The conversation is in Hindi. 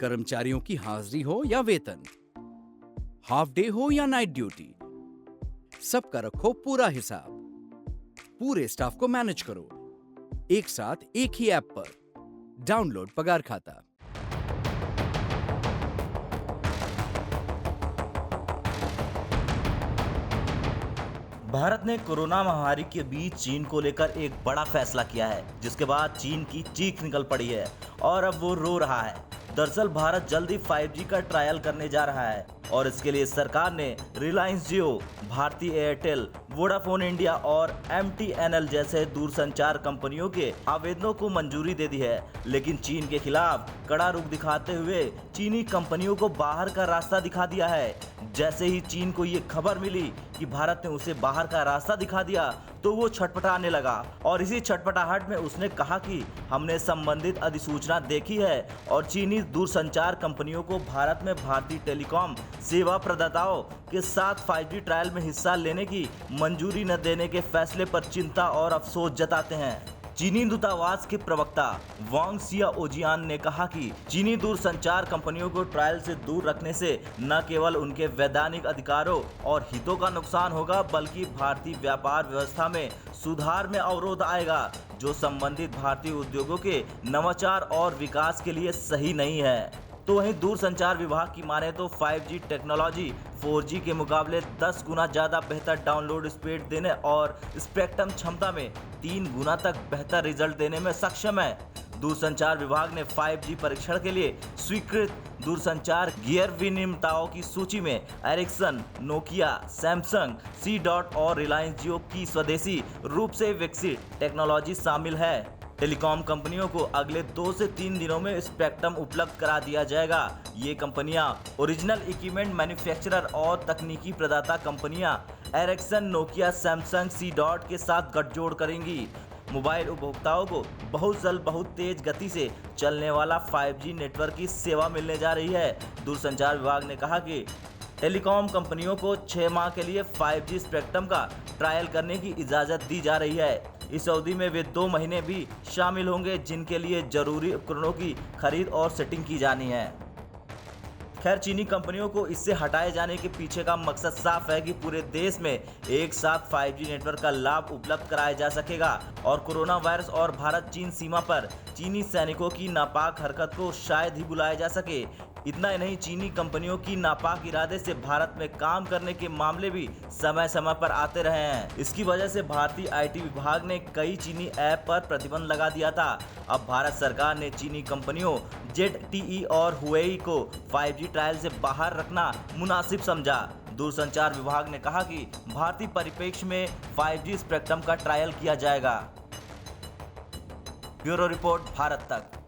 कर्मचारियों की हाजिरी हो या वेतन, हाफ डे हो या नाइट ड्यूटी, सबका रखो पूरा हिसाब। पूरे स्टाफ को मैनेज करो एक साथ एक ही ऐप पर। डाउनलोड पगार खाता। भारत ने कोरोना महामारी के बीच चीन को लेकर एक बड़ा फैसला किया है, जिसके बाद चीन की चीख निकल पड़ी है और अब वो रो रहा है। दरअसल भारत जल्दी 5G का ट्रायल करने जा रहा है और इसके लिए सरकार ने रिलायंस जियो, भारती एयरटेल, वोडाफोन इंडिया और MTNL जैसे दूरसंचार कंपनियों के आवेदनों को मंजूरी दे दी है। लेकिन चीन के खिलाफ कड़ा रुख दिखाते हुए चीनी कंपनियों को बाहर का रास्ता दिखा दिया है। जैसे ही चीन को ये खबर मिली कि भारत ने उसे बाहर का रास्ता दिखा दिया तो वो छटपटाने लगा और इसी छटपटाहट में उसने कहा कि हमने संबंधित अधिसूचना देखी है और चीनी दूरसंचार कंपनियों को भारत में भारतीय टेलीकॉम सेवा प्रदाताओं के साथ 5G ट्रायल में हिस्सा लेने की मंजूरी न देने के फैसले पर चिंता और अफसोस जताते हैं। चीनी दूतावास के प्रवक्ता वांग सियाओजियान ने कहा कि चीनी दूरसंचार कंपनियों को ट्रायल से दूर रखने से न केवल उनके वैधानिक अधिकारों और हितों का नुकसान होगा, बल्कि भारतीय व्यापार व्यवस्था में सुधार में अवरोध आएगा, जो संबंधित भारतीय उद्योगों के नवाचार और विकास के लिए सही नहीं है। तो वहीं दूरसंचार विभाग की माने तो 5G टेक्नोलॉजी 4G के मुकाबले 10 गुना ज़्यादा बेहतर डाउनलोड स्पीड देने और स्पेक्ट्रम क्षमता में 3 गुना तक बेहतर रिजल्ट देने में सक्षम है। दूरसंचार विभाग ने 5G परीक्षण के लिए स्वीकृत दूरसंचार गियर विनिर्माताओं की सूची में एरिक्सन, नोकिया, सैमसंग, सी डॉट और रिलायंस जियो की स्वदेशी रूप से विकसित टेक्नोलॉजी शामिल है। टेलीकॉम कंपनियों को अगले 2 से 3 दिनों में स्पेक्ट्रम उपलब्ध करा दिया जाएगा। ये कंपनियां ओरिजिनल इक्विपमेंट मैन्युफैक्चरर और तकनीकी प्रदाता कंपनियां एरिक्सन, नोकिया, सैमसंग, सी डॉट के साथ गठजोड़ करेंगी। मोबाइल उपभोक्ताओं को बहुत जल्द बहुत तेज गति से चलने वाला 5G नेटवर्क की सेवा मिलने जा रही है। दूरसंचार विभाग ने कहा कि टेलीकॉम कंपनियों को 6 माह के लिए 5G स्पेक्ट्रम का ट्रायल करने की इजाज़त दी जा रही है। इस अवधि में वे 2 महीने भी शामिल होंगे, जिनके लिए जरूरी उपकरणों की खरीद और सेटिंग की जानी है। खैर, चीनी कंपनियों को इससे हटाए जाने के पीछे का मकसद साफ है कि पूरे देश में एक साथ 5G नेटवर्क का लाभ उपलब्ध कराया जा सकेगा और कोरोना वायरस और भारत चीन सीमा पर चीनी सैनिकों की नापाक हरकत को शायद ही बुलाया जा सके। इतना ही नहीं, चीनी कंपनियों की नापाक इरादे से भारत में काम करने के मामले भी समय समय पर आते रहे हैं। इसकी वजह से भारतीय IT विभाग ने कई चीनी ऐप पर प्रतिबंध लगा दिया था। अब भारत सरकार ने चीनी कंपनियों ZTE और हुवेई को 5G ट्रायल से बाहर रखना मुनासिब समझा। दूरसंचार विभाग ने कहा कि भारतीय परिप्रेक्ष्य में 5G स्पेक्ट्रम का ट्रायल किया जाएगा। ब्यूरो रिपोर्ट, भारत तक।